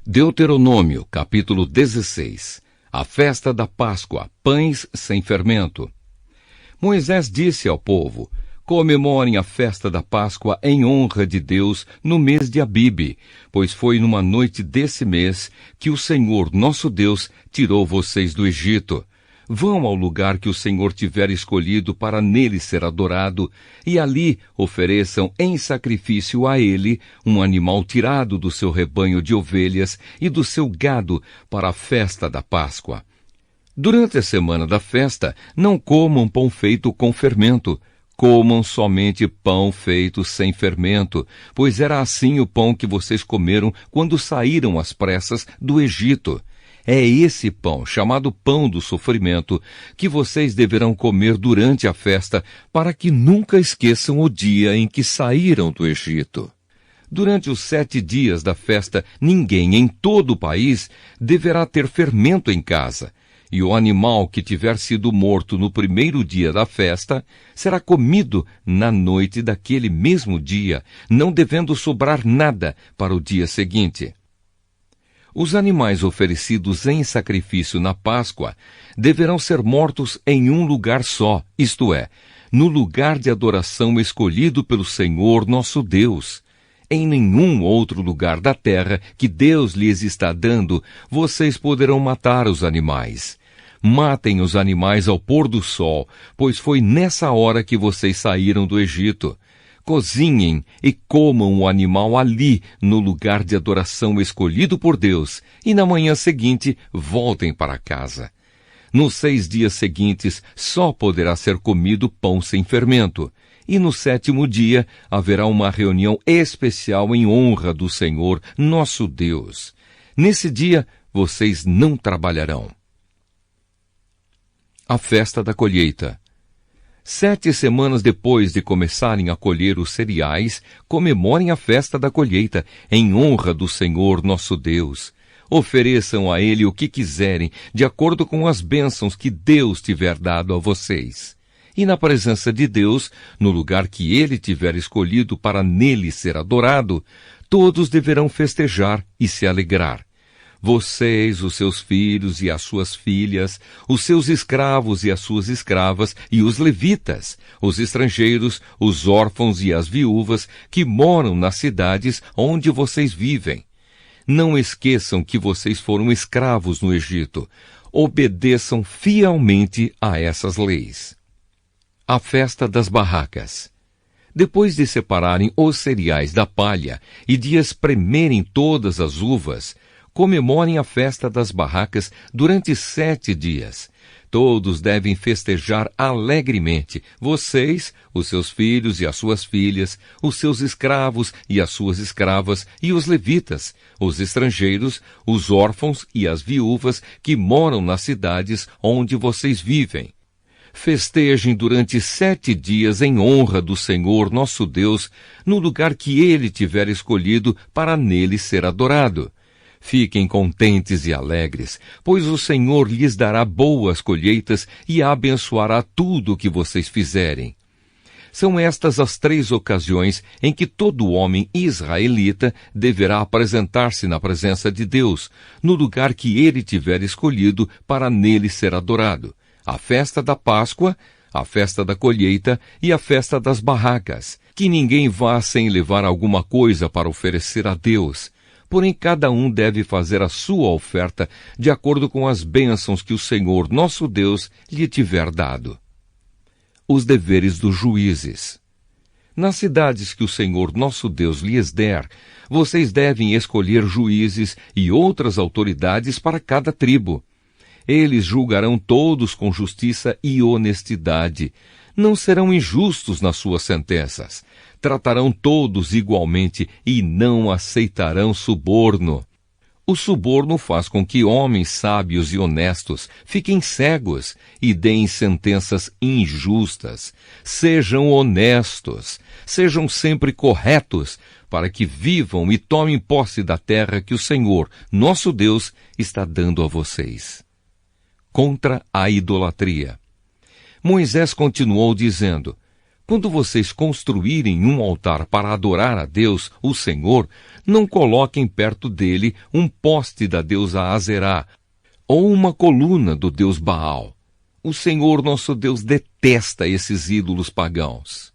Deuteronômio, capítulo 16. A festa da Páscoa, pães sem fermento. Moisés disse ao povo: comemorem a festa da Páscoa em honra de Deus no mês de Abibe, pois foi numa noite desse mês que o Senhor, nosso Deus, tirou vocês do Egito. Vão ao lugar que o Senhor tiver escolhido para nele ser adorado, e ali ofereçam em sacrifício a ele um animal tirado do seu rebanho de ovelhas e do seu gado para a festa da Páscoa. Durante a semana da festa, não comam pão feito com fermento. Comam somente pão feito sem fermento, pois era assim o pão que vocês comeram quando saíram às pressas do Egito. É esse pão, chamado pão do sofrimento, que vocês deverão comer durante a festa, para que nunca esqueçam o dia em que saíram do Egito. Durante os 7 dias da festa, ninguém em todo o país deverá ter fermento em casa. E o animal que tiver sido morto no primeiro dia da festa será comido na noite daquele mesmo dia, não devendo sobrar nada para o dia seguinte. Os animais oferecidos em sacrifício na Páscoa deverão ser mortos em um lugar só, isto é, no lugar de adoração escolhido pelo Senhor nosso Deus. Em nenhum outro lugar da terra que Deus lhes está dando, vocês poderão matar os animais. Matem os animais ao pôr do sol, pois foi nessa hora que vocês saíram do Egito. Cozinhem e comam o animal ali, no lugar de adoração escolhido por Deus, e na manhã seguinte voltem para casa. Nos 6 dias seguintes só poderá ser comido pão sem fermento, e no 7º dia haverá uma reunião especial em honra do Senhor, nosso Deus. Nesse dia vocês não trabalharão. A festa da colheita. 7 semanas depois de começarem a colher os cereais, comemorem a festa da colheita, em honra do Senhor nosso Deus. Ofereçam a Ele o que quiserem, de acordo com as bênçãos que Deus tiver dado a vocês. E na presença de Deus, no lugar que Ele tiver escolhido para nele ser adorado, todos deverão festejar e se alegrar. Vocês, os seus filhos e as suas filhas, os seus escravos e as suas escravas, e os levitas, os estrangeiros, os órfãos e as viúvas que moram nas cidades onde vocês vivem. Não esqueçam que vocês foram escravos no Egito. Obedeçam fielmente a essas leis. A festa das barracas. Depois de separarem os cereais da palha e de espremerem todas as uvas, comemorem a festa das barracas durante 7 dias. Todos devem festejar alegremente, vocês, os seus filhos e as suas filhas, os seus escravos e as suas escravas, e os levitas, os estrangeiros, os órfãos e as viúvas que moram nas cidades onde vocês vivem. Festejem durante 7 dias em honra do Senhor nosso Deus, no lugar que Ele tiver escolhido para nele ser adorado. Fiquem contentes e alegres, pois o Senhor lhes dará boas colheitas e abençoará tudo o que vocês fizerem. São estas as 3 ocasiões em que todo homem israelita deverá apresentar-se na presença de Deus, no lugar que ele tiver escolhido para nele ser adorado: a festa da Páscoa, a festa da colheita e a festa das barracas. Que ninguém vá sem levar alguma coisa para oferecer a Deus. Porém, cada um deve fazer a sua oferta de acordo com as bênçãos que o Senhor, nosso Deus, lhe tiver dado. Os deveres dos juízes. Nas cidades que o Senhor, nosso Deus, lhes der, vocês devem escolher juízes e outras autoridades para cada tribo. Eles julgarão todos com justiça e honestidade. Não serão injustos nas suas sentenças. Tratarão todos igualmente e não aceitarão suborno. O suborno faz com que homens sábios e honestos fiquem cegos e deem sentenças injustas. Sejam honestos, sejam sempre corretos, para que vivam e tomem posse da terra que o Senhor, nosso Deus, está dando a vocês. Contra a idolatria. Moisés continuou dizendo: Quando vocês construírem um altar para adorar a Deus, o Senhor, não coloquem perto dele um poste da deusa Azerá ou uma coluna do deus Baal. O Senhor nosso Deus detesta esses ídolos pagãos.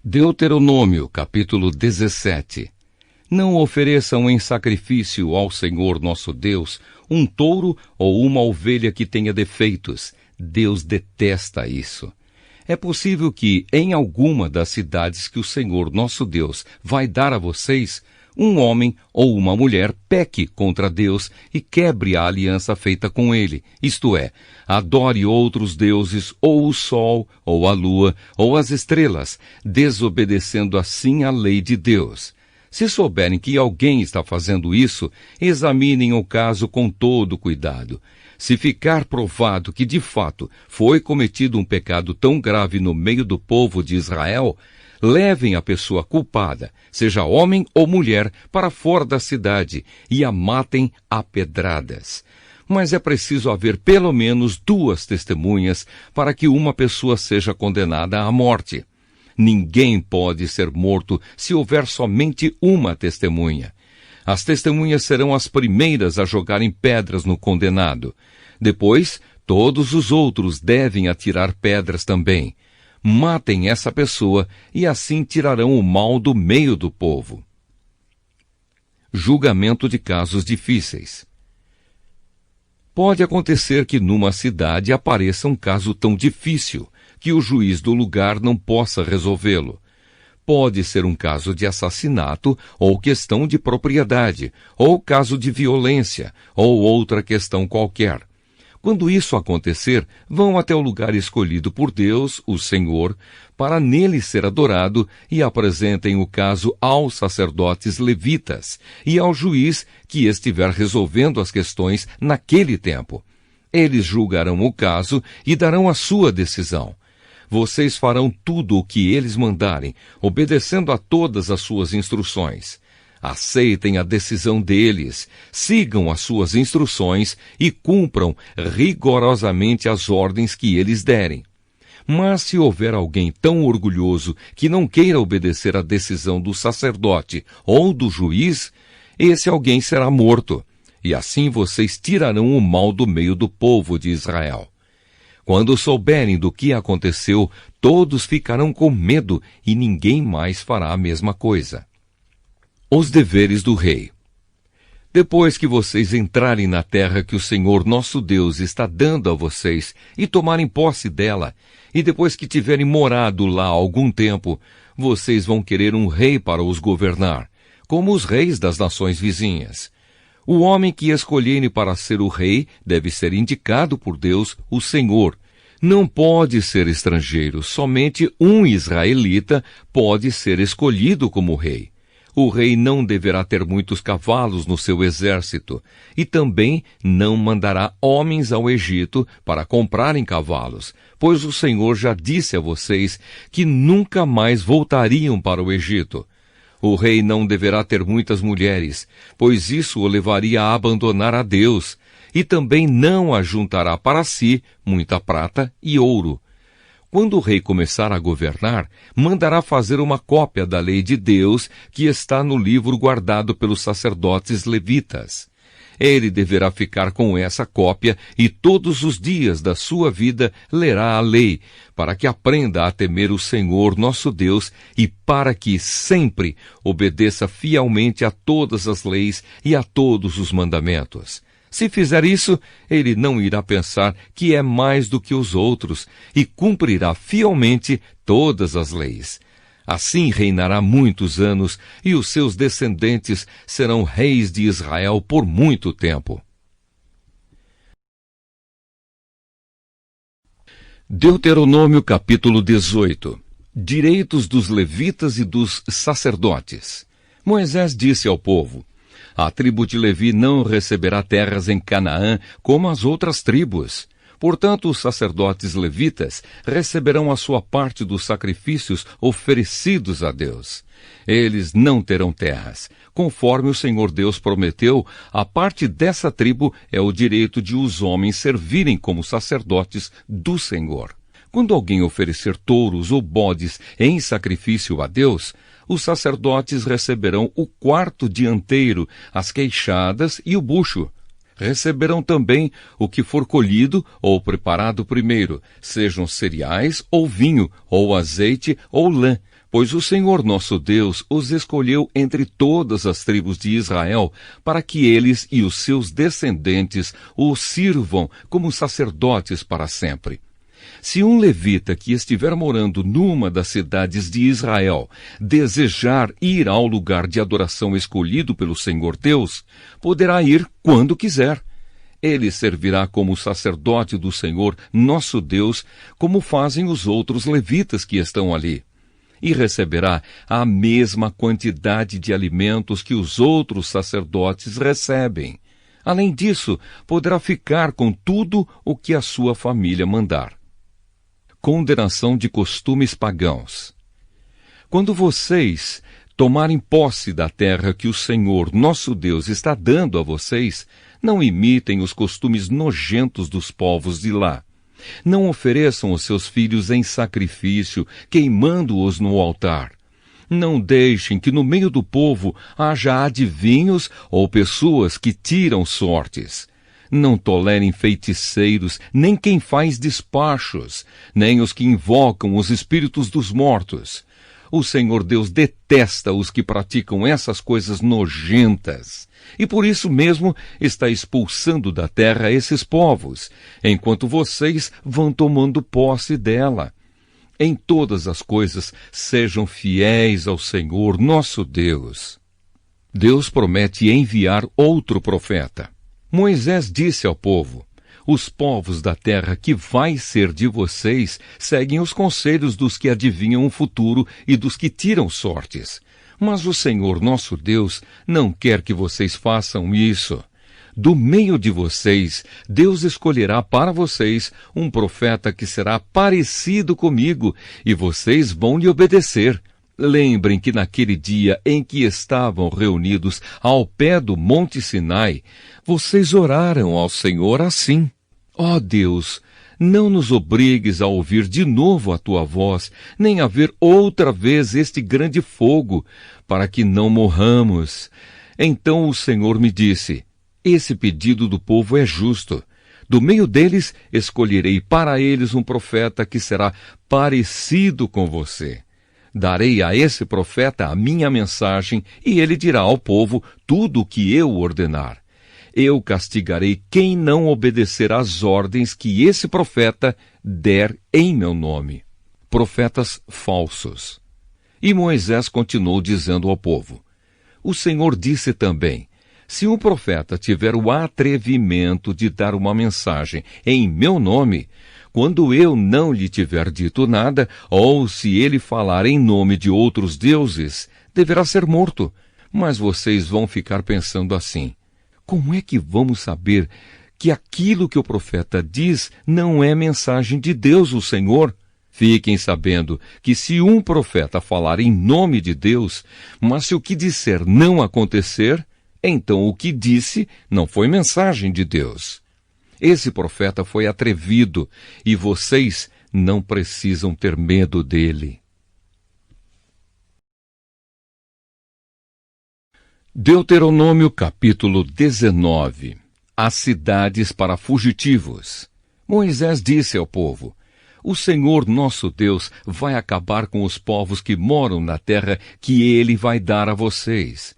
Deuteronômio, capítulo 17. Não ofereçam em sacrifício ao Senhor nosso Deus um touro ou uma ovelha que tenha defeitos. Deus detesta isso. É possível que, em alguma das cidades que o Senhor nosso Deus vai dar a vocês, um homem ou uma mulher peque contra Deus e quebre a aliança feita com ele, isto é, adore outros deuses, ou o sol, ou a lua, ou as estrelas, desobedecendo assim a lei de Deus. Se souberem que alguém está fazendo isso, examinem o caso com todo cuidado. Se ficar provado que, de fato, foi cometido um pecado tão grave no meio do povo de Israel, levem a pessoa culpada, seja homem ou mulher, para fora da cidade e a matem a pedradas. Mas é preciso haver pelo menos 2 testemunhas para que uma pessoa seja condenada à morte. Ninguém pode ser morto se houver somente uma testemunha. As testemunhas serão as primeiras a jogarem pedras no condenado. Depois, todos os outros devem atirar pedras também. Matem essa pessoa e assim tirarão o mal do meio do povo. Julgamento de casos difíceis. Pode acontecer que numa cidade apareça um caso tão difícil que o juiz do lugar não possa resolvê-lo. Pode ser um caso de assassinato, ou questão de propriedade, ou caso de violência, ou outra questão qualquer. Quando isso acontecer, vão até o lugar escolhido por Deus, o Senhor, para nele ser adorado, e apresentem o caso aos sacerdotes levitas e ao juiz que estiver resolvendo as questões naquele tempo. Eles julgarão o caso e darão a sua decisão. Vocês farão tudo o que eles mandarem, obedecendo a todas as suas instruções. Aceitem a decisão deles, sigam as suas instruções e cumpram rigorosamente as ordens que eles derem. Mas se houver alguém tão orgulhoso que não queira obedecer à decisão do sacerdote ou do juiz, esse alguém será morto, e assim vocês tirarão o mal do meio do povo de Israel. Quando souberem do que aconteceu, todos ficarão com medo e ninguém mais fará a mesma coisa. Os deveres do rei. Depois que vocês entrarem na terra que o Senhor nosso Deus está dando a vocês e tomarem posse dela, e depois que tiverem morado lá algum tempo, vocês vão querer um rei para os governar, como os reis das nações vizinhas. O homem que escolherem para ser o rei deve ser indicado por Deus, o Senhor. Não pode ser estrangeiro, somente um israelita pode ser escolhido como rei. O rei não deverá ter muitos cavalos no seu exército, e também não mandará homens ao Egito para comprarem cavalos, pois o Senhor já disse a vocês que nunca mais voltariam para o Egito. O rei não deverá ter muitas mulheres, pois isso o levaria a abandonar a Deus, e também não ajuntará para si muita prata e ouro. Quando o rei começar a governar, mandará fazer uma cópia da lei de Deus que está no livro guardado pelos sacerdotes levitas. Ele deverá ficar com essa cópia e todos os dias da sua vida lerá a lei, para que aprenda a temer o Senhor nosso Deus e para que sempre obedeça fielmente a todas as leis e a todos os mandamentos. Se fizer isso, ele não irá pensar que é mais do que os outros e cumprirá fielmente todas as leis. Assim reinará muitos anos e os seus descendentes serão reis de Israel por muito tempo. Deuteronômio capítulo 18. Direitos dos levitas e dos sacerdotes. Moisés disse ao povo: a tribo de Levi não receberá terras em Canaã como as outras tribos, Portanto, os sacerdotes levitas receberão a sua parte dos sacrifícios oferecidos a Deus. Eles não terão terras. Conforme o Senhor Deus prometeu, a parte dessa tribo é o direito de os homens servirem como sacerdotes do Senhor. Quando alguém oferecer touros ou bodes em sacrifício a Deus, os sacerdotes receberão o quarto dianteiro, as queixadas e o bucho. Receberão também o que for colhido ou preparado primeiro, sejam cereais ou vinho, ou azeite ou lã, pois o Senhor nosso Deus os escolheu entre todas as tribos de Israel para que eles e os seus descendentes o sirvam como sacerdotes para sempre. Se um levita que estiver morando numa das cidades de Israel desejar ir ao lugar de adoração escolhido pelo Senhor Deus, poderá ir quando quiser. Ele servirá como sacerdote do Senhor nosso Deus, como fazem os outros levitas que estão ali. E receberá a mesma quantidade de alimentos que os outros sacerdotes recebem. Além disso, poderá ficar com tudo o que a sua família mandar. Condenação de costumes pagãos. Quando vocês tomarem posse da terra que o Senhor, nosso Deus, está dando a vocês, não imitem os costumes nojentos dos povos de lá. Não ofereçam os seus filhos em sacrifício, queimando-os no altar. Não deixem que no meio do povo haja adivinhos ou pessoas que tiram sortes. Não tolerem feiticeiros, nem quem faz despachos, nem os que invocam os espíritos dos mortos. O Senhor Deus detesta os que praticam essas coisas nojentas. E por isso mesmo está expulsando da terra esses povos, enquanto vocês vão tomando posse dela. Em todas as coisas, sejam fiéis ao Senhor nosso Deus. Deus promete enviar outro profeta. Moisés disse ao povo: os povos da terra que vai ser de vocês seguem os conselhos dos que adivinham o futuro e dos que tiram sortes. Mas o Senhor nosso Deus não quer que vocês façam isso. Do meio de vocês, Deus escolherá para vocês um profeta que será parecido comigo, e vocês vão lhe obedecer. Lembrem que naquele dia em que estavam reunidos ao pé do Monte Sinai, vocês oraram ao Senhor assim: ó Deus, não nos obrigues a ouvir de novo a tua voz, nem a ver outra vez este grande fogo, para que não morramos. Então o Senhor me disse: esse pedido do povo é justo. Do meio deles escolherei para eles um profeta que será parecido com você. Darei a esse profeta a minha mensagem, e ele dirá ao povo tudo o que eu ordenar. Eu castigarei quem não obedecer às ordens que esse profeta der em meu nome. Profetas falsos. E Moisés continuou dizendo ao povo: o Senhor disse também: se um profeta tiver o atrevimento de dar uma mensagem em meu nome, quando eu não lhe tiver dito nada, ou se ele falar em nome de outros deuses, deverá ser morto. Mas vocês vão ficar pensando assim: como é que vamos saber que aquilo que o profeta diz não é mensagem de Deus, o Senhor? Fiquem sabendo que se um profeta falar em nome de Deus, mas se o que disser não acontecer, então o que disse não foi mensagem de Deus. Esse profeta foi atrevido, e vocês não precisam ter medo dele. Deuteronômio capítulo 19. As cidades para fugitivos. Moisés disse ao povo: o Senhor nosso Deus vai acabar com os povos que moram na terra que ele vai dar a vocês.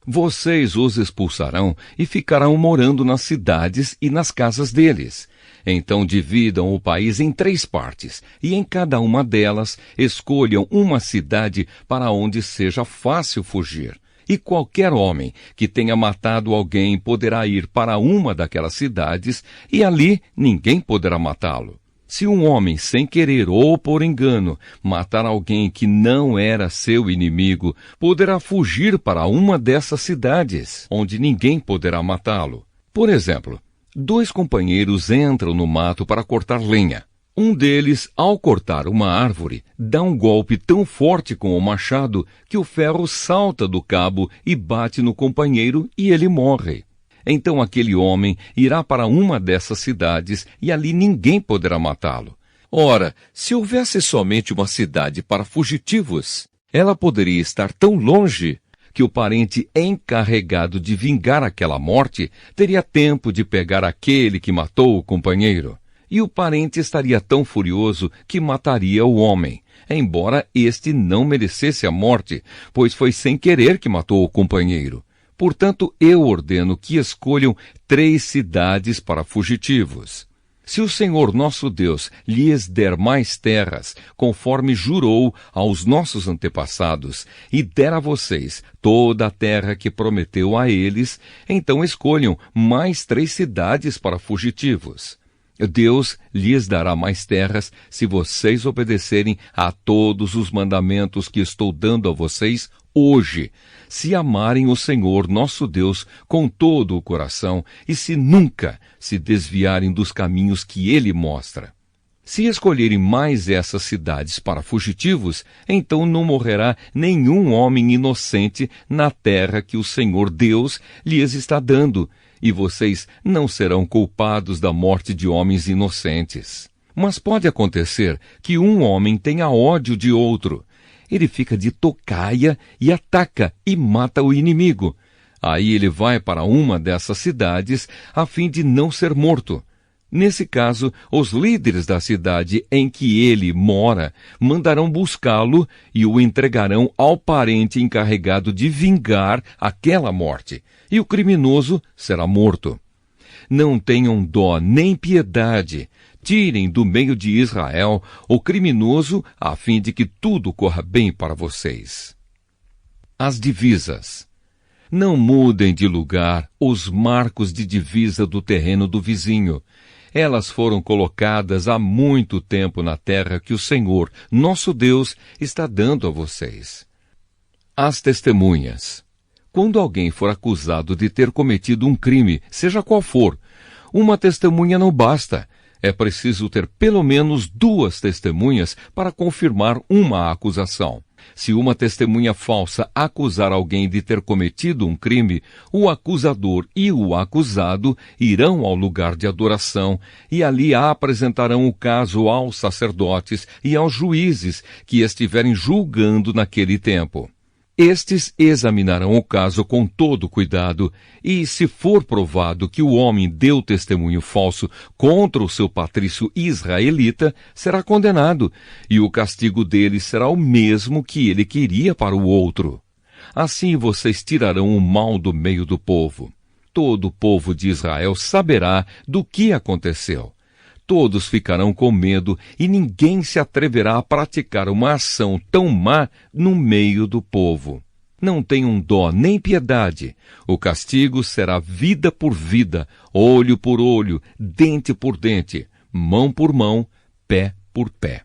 Vocês os expulsarão e ficarão morando nas cidades e nas casas deles. Então dividam o país em 3 partes, e em cada uma delas escolham uma cidade para onde seja fácil fugir. E qualquer homem que tenha matado alguém poderá ir para uma daquelas cidades, e ali ninguém poderá matá-lo. Se um homem, sem querer ou por engano, matar alguém que não era seu inimigo, poderá fugir para uma dessas cidades, onde ninguém poderá matá-lo. Por exemplo, 2 companheiros entram no mato para cortar lenha. Um deles, ao cortar uma árvore, dá um golpe tão forte com o machado que o ferro salta do cabo e bate no companheiro e ele morre. Então aquele homem irá para uma dessas cidades e ali ninguém poderá matá-lo. Ora, se houvesse somente uma cidade para fugitivos, ela poderia estar tão longe que o parente encarregado de vingar aquela morte teria tempo de pegar aquele que matou o companheiro. E o parente estaria tão furioso que mataria o homem, embora este não merecesse a morte, pois foi sem querer que matou o companheiro. Portanto, eu ordeno que escolham 3 cidades para fugitivos. Se o Senhor nosso Deus lhes der mais terras, conforme jurou aos nossos antepassados, e der a vocês toda a terra que prometeu a eles, então escolham mais 3 cidades para fugitivos. Deus lhes dará mais terras se vocês obedecerem a todos os mandamentos que estou dando a vocês hoje, se amarem o Senhor nosso Deus com todo o coração e se nunca se desviarem dos caminhos que Ele mostra. Se escolherem mais essas cidades para fugitivos, então não morrerá nenhum homem inocente na terra que o Senhor Deus lhes está dando, e vocês não serão culpados da morte de homens inocentes. Mas pode acontecer que um homem tenha ódio de outro. Ele fica de tocaia e ataca e mata o inimigo. Aí ele vai para uma dessas cidades a fim de não ser morto. Nesse caso, os líderes da cidade em que ele mora mandarão buscá-lo e o entregarão ao parente encarregado de vingar aquela morte, e o criminoso será morto. Não tenham dó nem piedade. Tirem do meio de Israel o criminoso, a fim de que tudo corra bem para vocês. As divisas. Não mudem de lugar os marcos de divisa do terreno do vizinho. Elas foram colocadas há muito tempo na terra que o Senhor, nosso Deus, está dando a vocês. As testemunhas. Quando alguém for acusado de ter cometido um crime, seja qual for, uma testemunha não basta. É preciso ter pelo menos 2 testemunhas para confirmar uma acusação. Se uma testemunha falsa acusar alguém de ter cometido um crime, o acusador e o acusado irão ao lugar de adoração e ali apresentarão o caso aos sacerdotes e aos juízes que estiverem julgando naquele tempo. Estes examinarão o caso com todo cuidado, e se for provado que o homem deu testemunho falso contra o seu patrício israelita, será condenado, e o castigo dele será o mesmo que ele queria para o outro. Assim vocês tirarão o mal do meio do povo. Todo o povo de Israel saberá do que aconteceu. Todos ficarão com medo e ninguém se atreverá a praticar uma ação tão má no meio do povo. Não tenham dó nem piedade. O castigo será vida por vida, olho por olho, dente por dente, mão por mão, pé por pé.